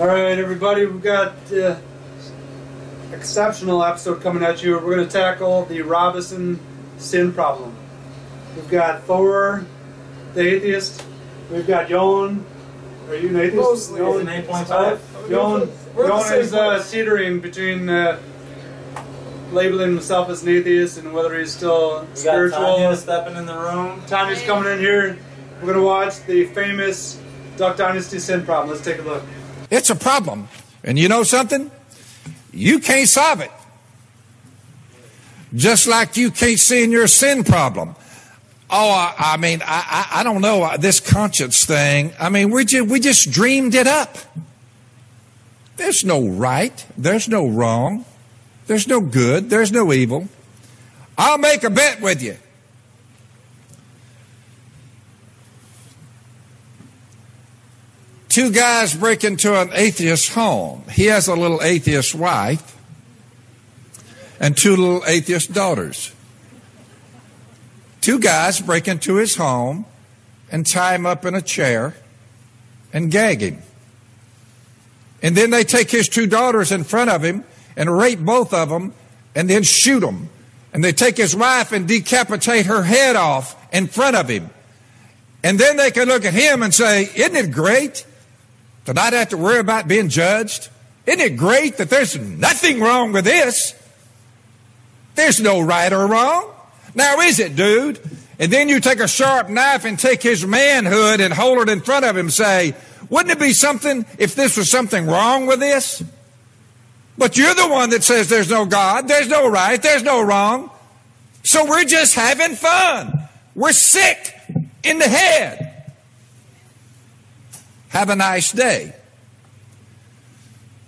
All right, everybody, we've got exceptional episode coming at you. We're going to tackle the Robertson sin problem. We've got Thor, the atheist. We've got Yon. Are you an atheist? Mostly. Yon, An 8.5. Yon is teetering between labeling himself as an atheist and whether he's still spiritual. We got Tanya stepping in the room. Tanya's coming in here. We're going to watch the famous Duck Dynasty sin problem. Let's take a look. It's a problem. And you know something? You can't solve it. Just like you can't see in your sin problem. Oh, I don't know, this conscience thing. I mean, we just dreamed it up. There's no right. There's no wrong. There's no good. There's no evil. I'll make a bet with you. Two guys break into an atheist home. He has a little atheist wife and two little atheist daughters. Two guys break into his home and tie him up in a chair and gag him. And then they take his two daughters in front of him and rape both of them and then shoot them. And they take his wife and decapitate her head off in front of him. And then they can look at him and say, isn't it great to not have to worry about being judged? Isn't it great that there's nothing wrong with this? There's no right or wrong. Now is it, dude? And then you take a sharp knife and take his manhood and hold it in front of him and say, wouldn't it be something if this was something wrong with this? But you're the one that says there's no God, there's no right, there's no wrong. So we're just having fun. We're sick in the head. Have a nice day.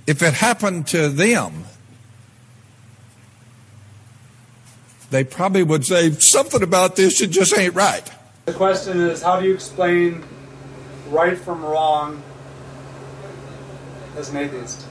If it happened to them, they probably would say something about this, it just ain't right. The question is, how do you explain right from wrong as an atheist?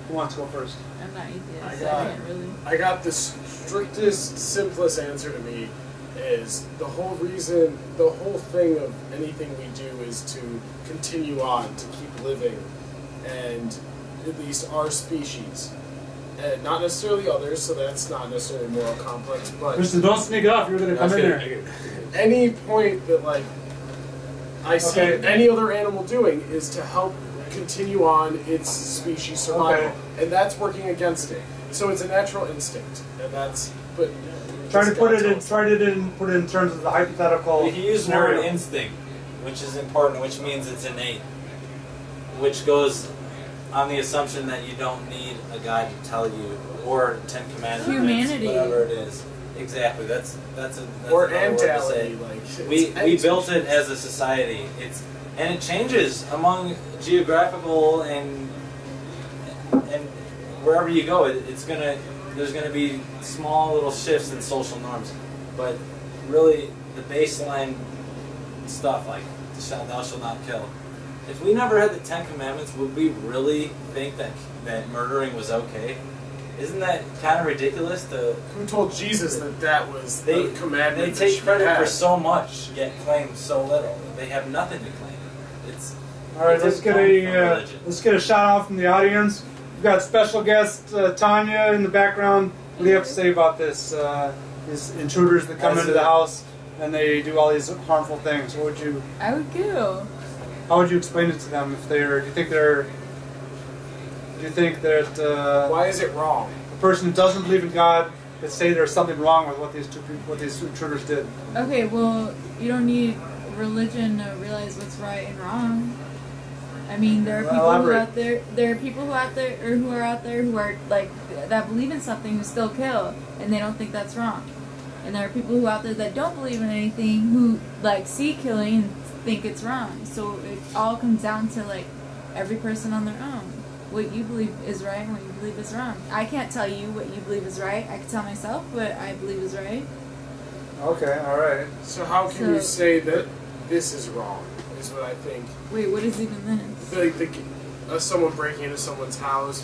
Who wants to go first? I'm not atheist, so I can't really. I got the strictest, simplest answer to me is the whole thing of anything we do is to continue on, to keep living, and at least our species. And not necessarily others, so that's not necessarily moral complex, but... Kristen, don't sneak off, you're going to come in there. Any point that, like, I see any other animal doing is to help continue on its species survival, and that's working against it. So it's a natural instinct, and that's... But try to put it in terms of the hypothetical. You use the word instinct, which is important, which means it's innate, which goes on the assumption that you don't need a guide to tell you, or 10 Commandments, humanity, whatever it is. Exactly. That's or another word to say. Like We built it as a society. And it changes among geographical and wherever you go. There's gonna be small little shifts in social norms, but really the baseline stuff like thou shalt not kill. If we never had the 10 Commandments, would we really think that murdering was okay? Isn't that kind of ridiculous? Who told Jesus that was the commandment? They take credit for so much, yet claim so little. They have nothing to claim. All right, let's get a shout out from the audience. We've got special guest Tanya in the background. What do you have to say about this? These intruders that come into the house and they do all these harmful things. What would you? I would go. How would you explain it to them? If they're, do you think that? Why is it wrong? A person who doesn't believe in God could say there's something wrong with what these intruders did. Okay, well, you don't need religion to realize what's right and wrong. I mean, there are people who are out there who are like that believe in something who still kill, and they don't think that's wrong. And there are people who out there that don't believe in anything who like see killing and think it's wrong. So it all comes down to like every person on their own. What you believe is right and what you believe is wrong. I can't tell you what you believe is right. I can tell myself what I believe is right. Okay, all right. So how can you say that this is wrong? Is what I think. Wait, what is even this? Like someone breaking into someone's house,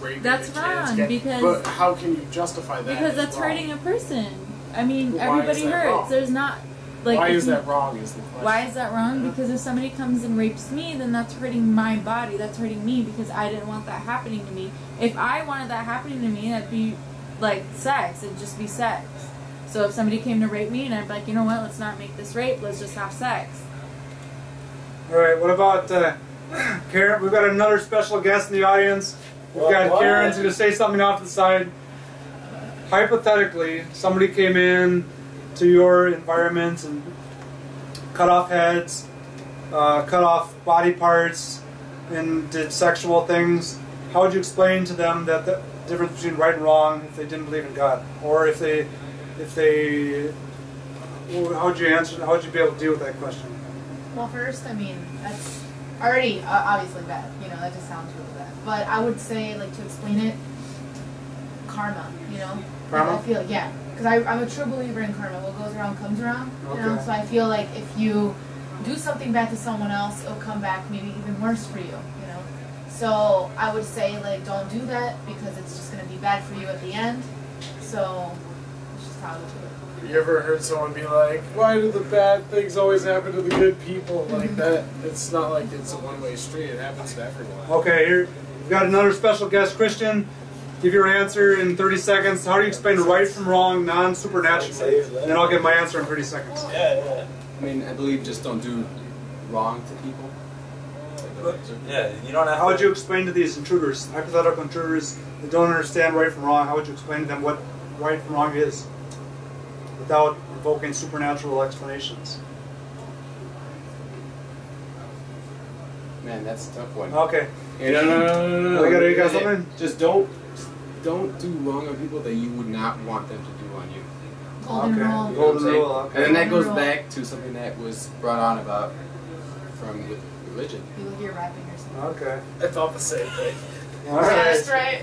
raping That's the kids. wrong, because... But how can you justify that? Because that's wrong? hurting a person. I mean, But why everybody is that hurts. wrong? There's not... Like, why is that wrong is the question. Why is that wrong? Because if somebody comes and rapes me, then that's hurting my body. That's hurting me because I didn't want that happening to me. If I wanted that happening to me, that'd be like sex. It'd just be sex. So if somebody came to rape me, and I'd be like, you know what? Let's not make this rape. Let's just have sex. All right. What about Karen? We've got another special guest in the audience. We've got Karen's going to say something off to the side. Hypothetically, somebody came in to your environment and cut off heads, cut off body parts, and did sexual things. How would you explain to them that the difference between right and wrong if they didn't believe in God, or if they, how would you answer? How would you be able to deal with that question? Well, first, I mean, that's already obviously bad. You know, that just sounds really bad. But I would say, like, to explain it, karma. You know, Karma? I feel because I'm a true believer in karma. What goes around comes around. You know, Okay. so I feel like if you do something bad to someone else, it'll come back maybe even worse for you. You know, so I would say like don't do that because it's just gonna be bad for you at the end. So it's just how I would do it. Have you ever heard someone be like, why do the bad things always happen to the good people like that? It's not like it's a one-way street. It happens to everyone. Okay, here we've got another special guest, Christian. Give your answer in 30 seconds. How do you explain right from wrong, non-supernaturally? And then I'll give my answer in 30 seconds. Yeah. I mean, I believe just don't do wrong to people. Yeah, you don't have How would you explain to these intruders, hypothetical intruders, that don't understand right from wrong, how would you explain to them what right from wrong is without invoking supernatural explanations? Man, that's a tough one. Okay. Hey, no. You got something? Just don't do wrong on people that you would not want them to do on you. Golden Okay. rule. You know what I'm Golden saying? rule, okay. And then that goes Golden rule. back to something that was brought on about with religion. People hear rapping or something. Okay. I thought the same thing. All right. That's right.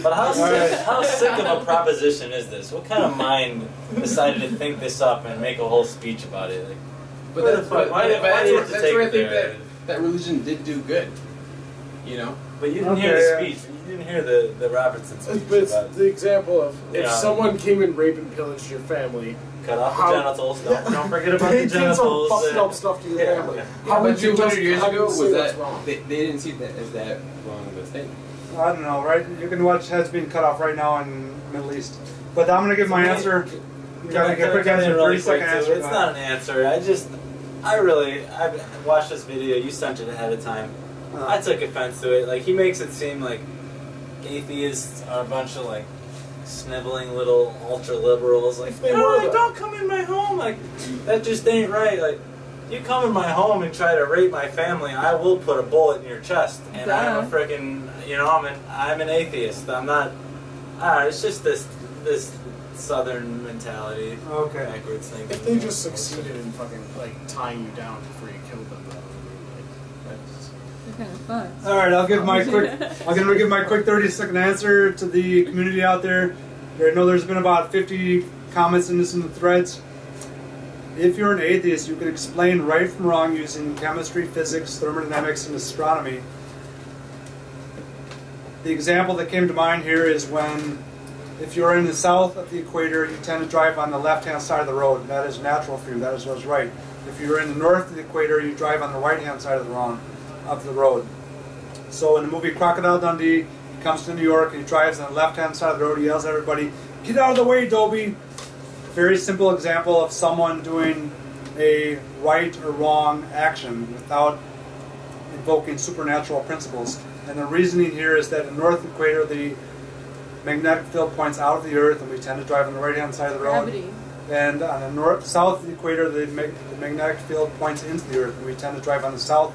But how sick of a proposition is this? What kind of mind decided to think this up and make a whole speech about it? Like, But why that's do you have to where take I it think there? that religion did do good. You know? But you didn't hear the speech. You didn't hear the Robertson speech But it's about the example of if Yeah. someone came and raped and pillaged your family, cut off how- the genitals. Don't forget about they the did some genitals. fucked up stuff to your Yeah, family. yeah. How would but you 200 years how do you ago say was that's that wrong? they didn't see that as that wrong of a thing. I don't know, right? You can watch heads being cut off right now in the Middle East. But I'm going to give my answer. You got to get a quick answer, 30-second answer. It's not an answer. I watched this video. You sent it ahead of time. I took offense to it. Like, he makes it seem like atheists are a bunch of, like, sniveling little ultra-liberals. Like, They were, though. don't come in my home. Like, that just ain't right. Like, you come in my home and try to rape my family, I will put a bullet in your chest. And I'm a freaking, I'm an atheist. I'm not, it's just this southern mentality. Okay. Backwards thinking. If they just succeeded in fucking like tying you down before you killed them, though, that's They're kind of fucked. All right, I'm going to give my quick 30-second answer to the community out there. I know there's been about 50 comments in the threads. If you're an atheist, you can explain right from wrong using chemistry, physics, thermodynamics, and astronomy. The example that came to mind here is when, if you're in the south of the equator, you tend to drive on the left-hand side of the road, and that is natural for you. That is what's right. If you're in the north of the equator, you drive on the right-hand side of the road. So in the movie Crocodile Dundee, he comes to New York and he drives on the left-hand side of the road. He yells at everybody, "Get out of the way, Dobie!" Very simple example of someone doing a right or wrong action without invoking supernatural principles. And the reasoning here is that in the north equator, the magnetic field points out of the earth, and we tend to drive on the right-hand side of the road. Gravity. And on the south of the equator, the magnetic field points into the earth, and we tend to drive on the south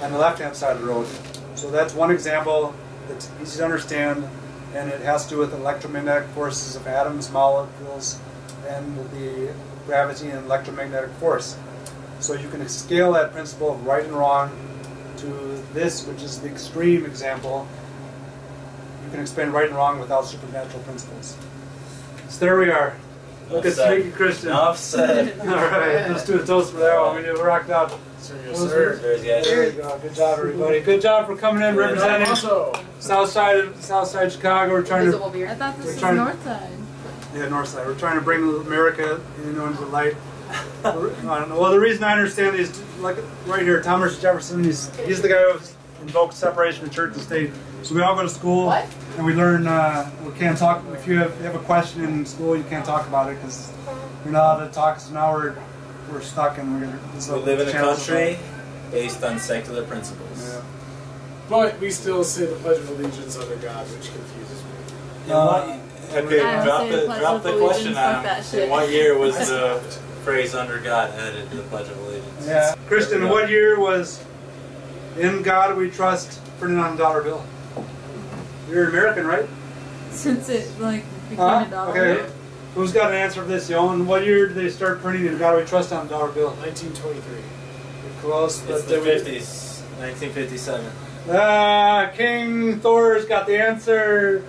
and the left-hand side of the road. So that's one example that's easy to understand, and it has to do with electromagnetic forces of atoms, molecules, and the gravity and electromagnetic force. So you can scale that principle of right and wrong to this, which is the extreme example. You can explain right and wrong without supernatural principles. So there we are. Look at Sneaky Christian. Enough said. All right, let's do a toast for that one. We rocked out. Sir, yes, sir. There you go. Good job, everybody. Good job for coming in, representing Also, South side Chicago. We're trying to. I thought this was trying to- North Side. Yeah, North Side. We're trying to bring America, into the light. I don't know. Well, the reason I understand is like right here, Thomas Jefferson. He's the guy who invoked separation of church and state. So we all go to school and we learn. We can't talk. If you have a question in school, you can't talk about it because you're not allowed to talk. So now we're stuck and we're gonna. So we live in a country based on secular principles. Yeah. but we still say the Pledge of Allegiance under God, which confuses me. Okay, I don't say the Pledge drop of the question Allegiance, fuck on that shit. in what year was the phrase under God added to the Pledge of Allegiance? Yeah, Kristen, what year was "In God We Trust" printed on a dollar bill? You're American, right? Since it became a dollar. Okay. Who's got an answer for this, Yohan? What year did they start printing "In God We Trust" on a dollar bill? 1923. You're close, but It's the 50s, 1957. King Thor's got the answer.